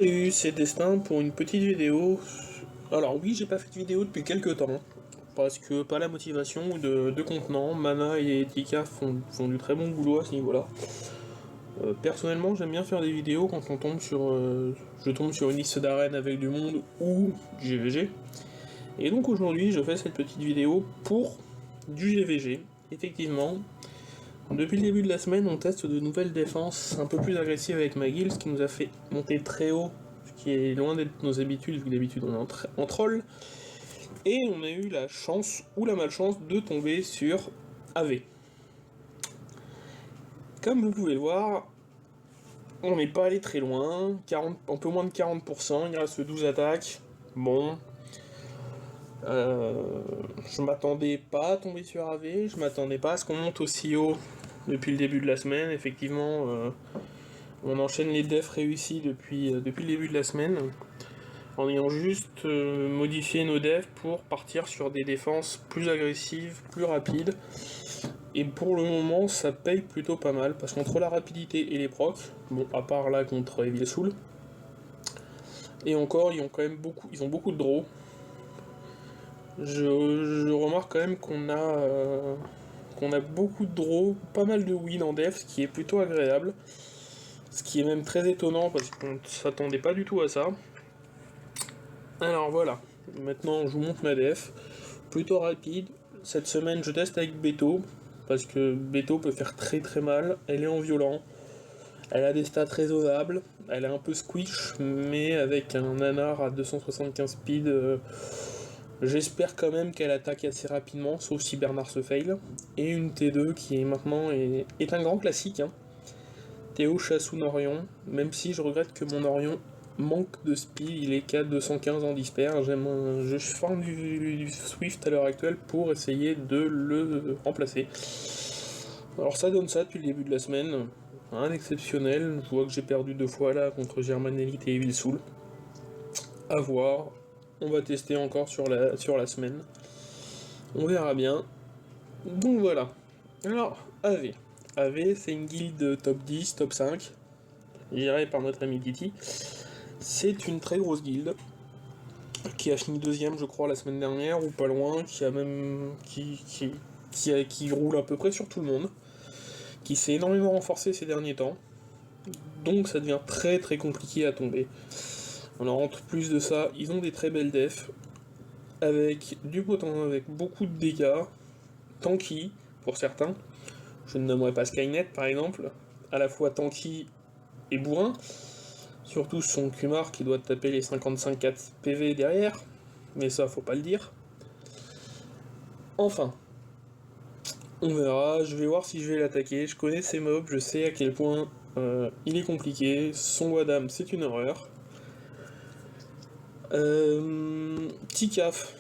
Et c'est Destin pour une petite vidéo. Alors oui, j'ai pas fait de vidéo depuis quelques temps, parce que pas la motivation de contenant. Mana et Tika font du très bon boulot à ce niveau-là. Personnellement, j'aime bien faire des vidéos quand je tombe sur une liste d'arènes avec du monde ou du GVG. Et donc aujourd'hui, je fais cette petite vidéo pour du GVG. Effectivement, depuis le début de la semaine, on teste de nouvelles défenses un peu plus agressives avec ma guild, ce qui nous a fait monter très haut, ce qui est loin d'être nos habitudes, vu que d'habitude on est en troll. Et on a eu la chance ou la malchance de tomber sur AV. Comme vous pouvez le voir, on n'est pas allé très loin, un peu moins de 40%, il reste 12 attaques. Bon, je m'attendais pas à tomber sur AV, je m'attendais pas à ce qu'on monte aussi haut depuis le début de la semaine. Effectivement, on enchaîne les defs réussis depuis le début de la semaine, en ayant juste modifié nos defs pour partir sur des défenses plus agressives, plus rapides. Et pour le moment, ça paye plutôt pas mal, parce qu'entre la rapidité et les procs, bon, à part là contre Evil Soul, et encore, ils ont beaucoup de draws. Je remarque quand même qu'on a beaucoup de draws, pas mal de win en def, ce qui est plutôt agréable. Ce qui est même très étonnant, parce qu'on ne s'attendait pas du tout à ça. Alors voilà, maintenant je vous montre ma def, plutôt rapide. Cette semaine je teste avec Beto, parce que Beto peut faire très très mal, elle est en violent, elle a des stats raisonnables, elle est un peu squish, mais avec un nanar à 275 speed, j'espère quand même qu'elle attaque assez rapidement, sauf si Bernard se fail. Et une T2 qui est maintenant est un grand classique, hein. Théo Chassou Orion, même si je regrette que mon Orion manque de speed, il est qu'à 215 en disper. Je farm du Swift à l'heure actuelle pour essayer de le remplacer. Alors ça donne ça depuis le début de la semaine, un exceptionnel. Je vois que j'ai perdu 2 fois là contre German Elite et Evil Soul. A voir, on va tester encore sur la semaine. On verra bien. Donc voilà. Alors, AV. AV, c'est une guilde top 10, top 5, gérée par notre ami Titi. C'est une très grosse guilde qui a fini deuxième, je crois, la semaine dernière, ou pas loin, qui a même qui roule à peu près sur tout le monde, qui s'est énormément renforcé ces derniers temps, donc ça devient très très compliqué à tomber. Alors en plus de ça, ils ont des très belles defs, avec du potentiel, avec beaucoup de dégâts, tanky pour certains. Je ne nommerai pas Skynet par exemple, à la fois tanky et bourrin. Surtout son Kumar qui doit taper les 55-4 PV derrière, mais ça faut pas le dire. Enfin, on verra, je vais voir si je vais l'attaquer, je connais ses mobs, je sais à quel point il est compliqué, son Wadam c'est une horreur. Tikaf,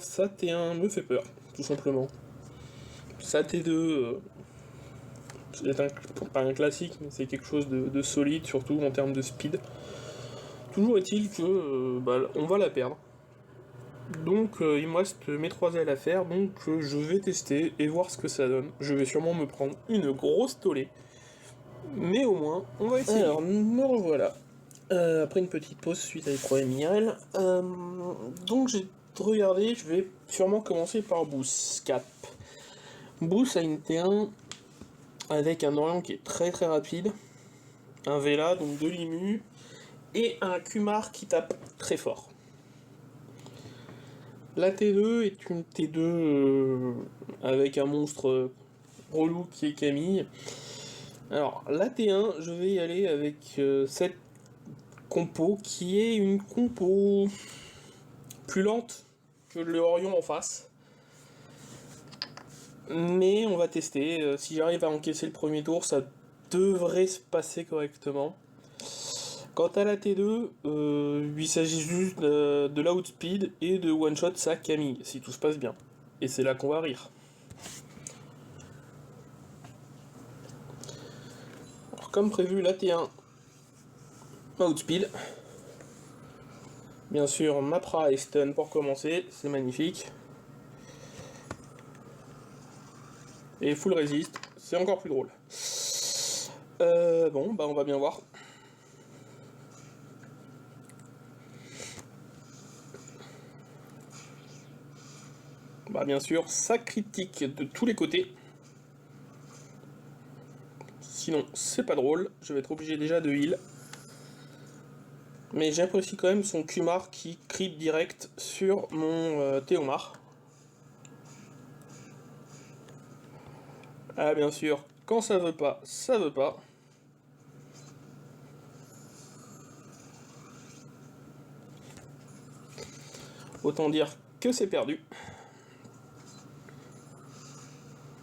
sa T1 me fait peur, tout simplement. Sa T2, c'est pas un classique, mais c'est quelque chose de solide, surtout en termes de speed. Toujours est-il que on va la perdre. Donc il me reste mes 3 ailes à faire, donc je vais tester et voir ce que ça donne. Je vais sûrement me prendre une grosse tollée, mais au moins on va essayer. Alors me revoilà. Après une petite pause suite à des problèmes IRL. Donc j'ai regardé, je vais sûrement commencer par Boost Cap. Boost a une T1 avec un Orion qui est très très rapide, un Vela, donc de l'Imu, et un Kumar qui tape très fort. La T2 est une T2 avec un monstre relou qui est Camille. Alors, la T1, je vais y aller avec cette compo qui est une compo plus lente que le Orion en face. Mais on va tester. Si j'arrive à encaisser le premier tour, ça devrait se passer correctement. Quant à la T2, il s'agit juste de l'outspeed et de one-shot sa Camille, si tout se passe bien. Et c'est là qu'on va rire. Alors, comme prévu, la T1, outspeed. Bien sûr, Mapra et stun pour commencer, c'est magnifique. Et full resist, c'est encore plus drôle. Bon, on va bien voir. Bah bien sûr, ça critique de tous les côtés. Sinon, c'est pas drôle. Je vais être obligé déjà de heal. Mais j'apprécie quand même son Kumar qui crit direct sur mon Théomar. Ah bien sûr, quand ça veut pas, ça veut pas. Autant dire que c'est perdu.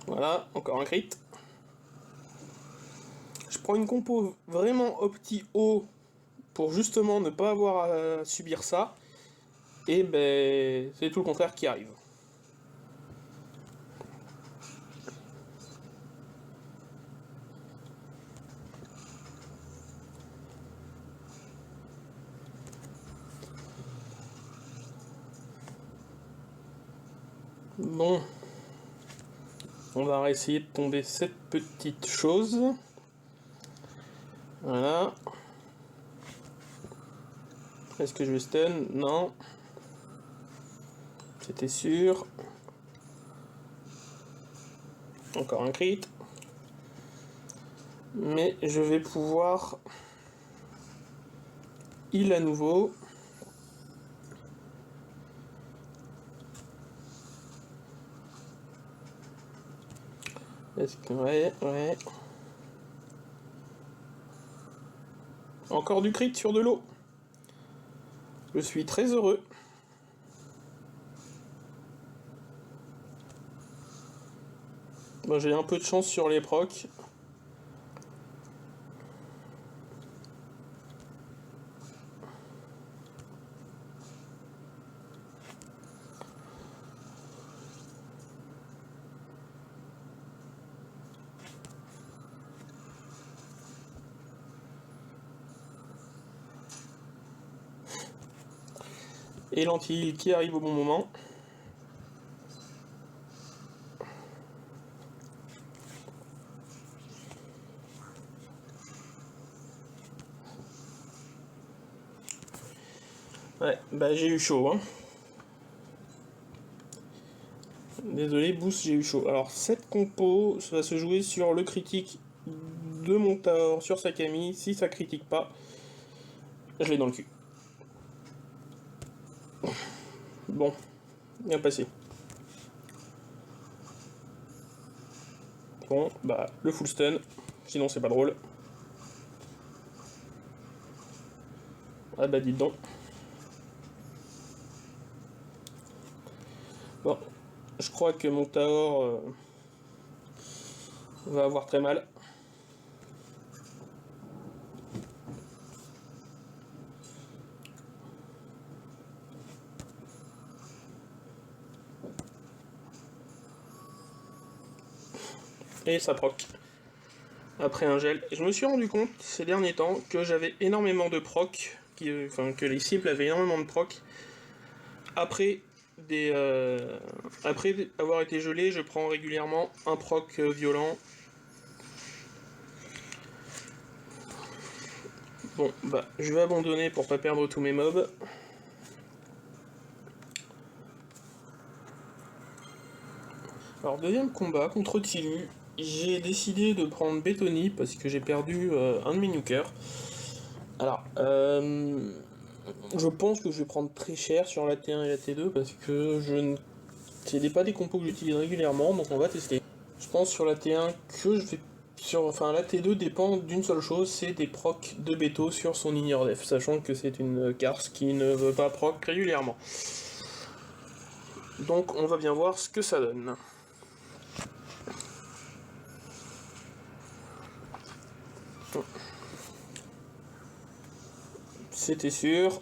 Voilà, encore un crit. Je prends une compo vraiment opti haut pour justement ne pas avoir à subir ça. Et ben, c'est tout le contraire qui arrive. Bon, on va essayer de tomber cette petite chose. Voilà. Est-ce que je vais stun? Non. C'était sûr. Encore un crit. Mais je vais pouvoir heal à nouveau. Est-ce que... Ouais. Encore du crit sur de l'eau. Je suis très heureux. Bon, j'ai un peu de chance sur les procs. Et l'anti-heal qui arrive au bon moment. Ouais, bah j'ai eu chaud, hein. Désolé, boost, j'ai eu chaud. Alors, cette compo, ça va se jouer sur le critique de mon Taor sur Sakami. Si ça critique pas, je l'ai dans le cul. Bon, bien passé. Bon, bah, le full stun. Sinon, c'est pas drôle. Ah bah, dites donc. Bon, je crois que mon Taor va avoir très mal. Et ça proc. Après un gel. Et je me suis rendu compte ces derniers temps que j'avais énormément de proc, que les cibles avaient énormément de proc. Après avoir été gelé, je prends régulièrement un proc violent. Bon, bah, je vais abandonner pour pas perdre tous mes mobs. Alors, deuxième combat contre Tilu. J'ai décidé de prendre Bétoni parce que j'ai perdu un de mes nukers. Alors, je pense que je vais prendre très cher sur la T1 et la T2 parce que c'est pas des compos que j'utilise régulièrement, donc on va tester. Je pense sur la T1 que je vais... Enfin, la T2 dépend d'une seule chose, c'est des procs de Beto sur son ignore def, sachant que c'est une carte qui ne veut pas proc régulièrement. Donc on va bien voir ce que ça donne. C'était sûr.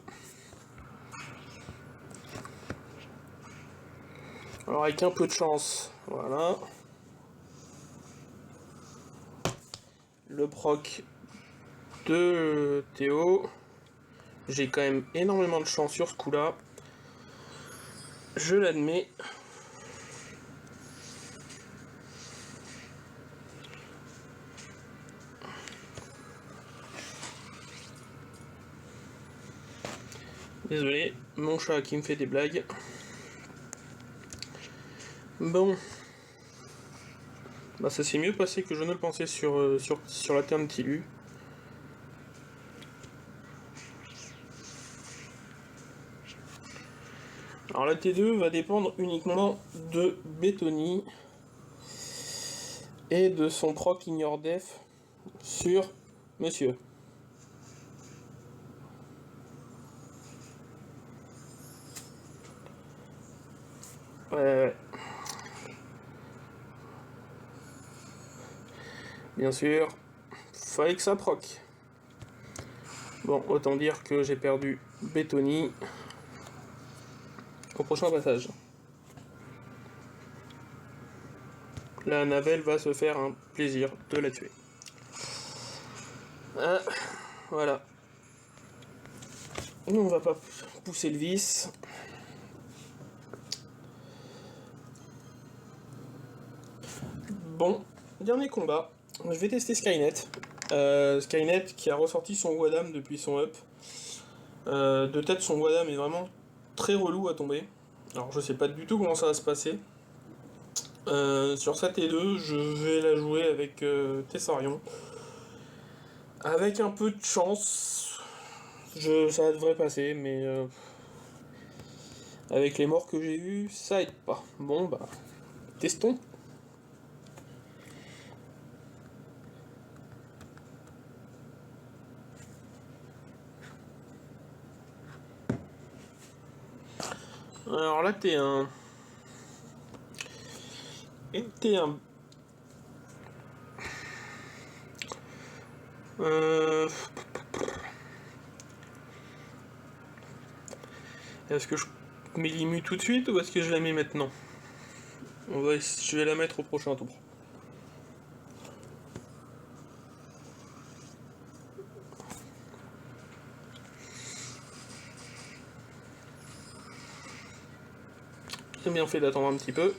Alors avec un peu de chance, voilà. Le proc de Théo. J'ai quand même énormément de chance sur ce coup-là. Je l'admets. Désolé, mon chat qui me fait des blagues. Bon. Bah ça s'est mieux passé que je ne le pensais sur la turn Tilu. Alors la T2 va dépendre uniquement de Bétoni et de son proc ignore def sur Monsieur. Ouais. Bien sûr, fallait que ça proc. Bon, autant dire que j'ai perdu Bétoni au prochain passage. La Navel va se faire un plaisir de la tuer. Ah, voilà. Nous, on va pas pousser le vice. Bon, dernier combat. Je vais tester Skynet. Skynet qui a ressorti son Wadam depuis son up. De tête, son Wadam est vraiment très relou à tomber. Alors, je sais pas du tout comment ça va se passer. Sur sa T2, je vais la jouer avec Tessarion. Avec un peu de chance, ça devrait passer, mais avec les morts que j'ai eus, ça aide pas. Bon, bah, testons. Alors là, t'es un... Est-ce que je mets l'immu tout de suite ou est-ce que je la mets maintenant? Je vais la mettre au prochain tour. J'ai bien fait d'attendre un petit peu.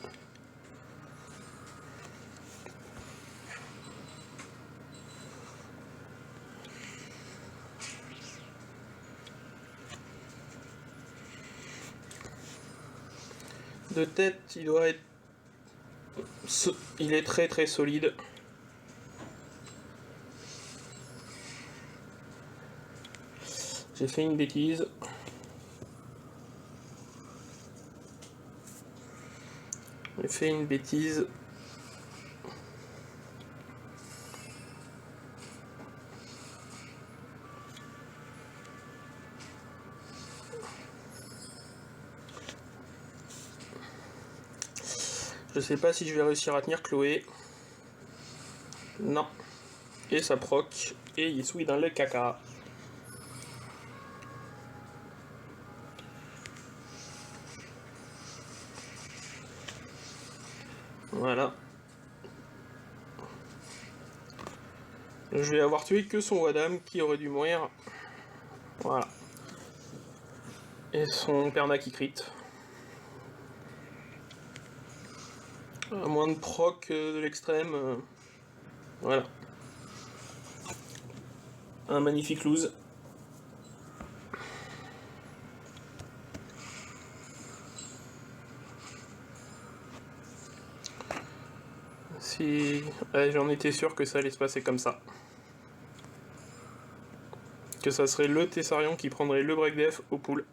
De tête, il doit être... Il est très très solide. J'ai fait une bêtise. J'ai fait une bêtise. Je sais pas si je vais réussir à tenir Chloé. Non. Et ça proc. Et il souille dans le caca. Voilà. Je vais avoir tué que son Wadam qui aurait dû mourir. Voilà. Et son Perna qui crit. À moins de proc de l'extrême. Voilà. Un magnifique lose. Si... Ouais, j'en étais sûr que ça allait se passer comme ça. Que ça serait le Tessarion qui prendrait le break def au pool.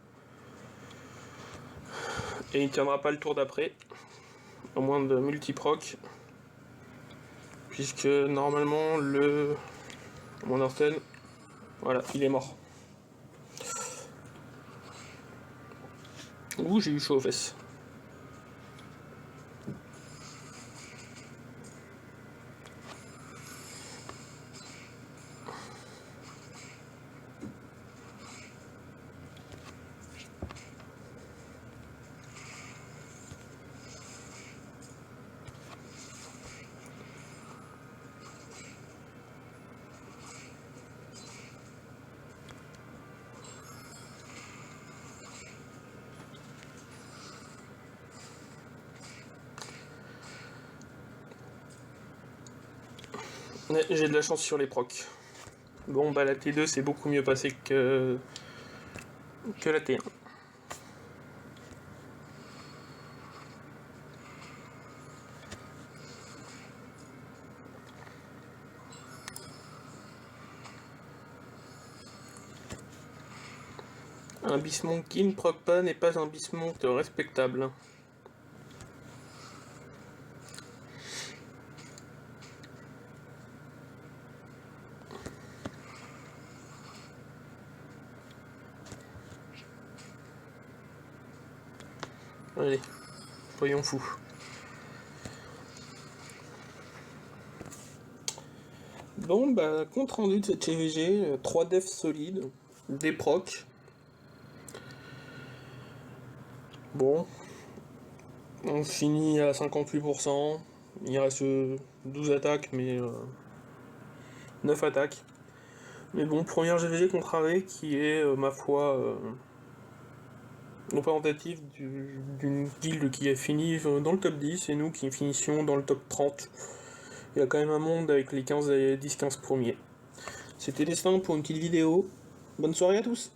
Et il tiendra pas le tour d'après. Au moins de multiproc. Puisque normalement le... Wonderstone, voilà, il est mort. Ouh, j'ai eu chaud aux fesses. Ouais, j'ai de la chance sur les procs. Bon, bah la T2 c'est beaucoup mieux passé que la T1. Un Bismonk qui ne proc pas n'est pas un Bismonk respectable. Allez, soyons fous. Bon, bah, compte rendu de cette CVG, 3 defs solides, des procs. Bon, on finit à 58%, il reste 12 attaques, mais 9 attaques. Mais bon, première GVG qu'on travaille qui est, ma foi, représentative d'une guilde qui a fini dans le top 10 et nous qui finissions dans le top 30. Il y a quand même un monde avec les 10-15 premiers. C'était Destin pour une petite vidéo. Bonne soirée à tous!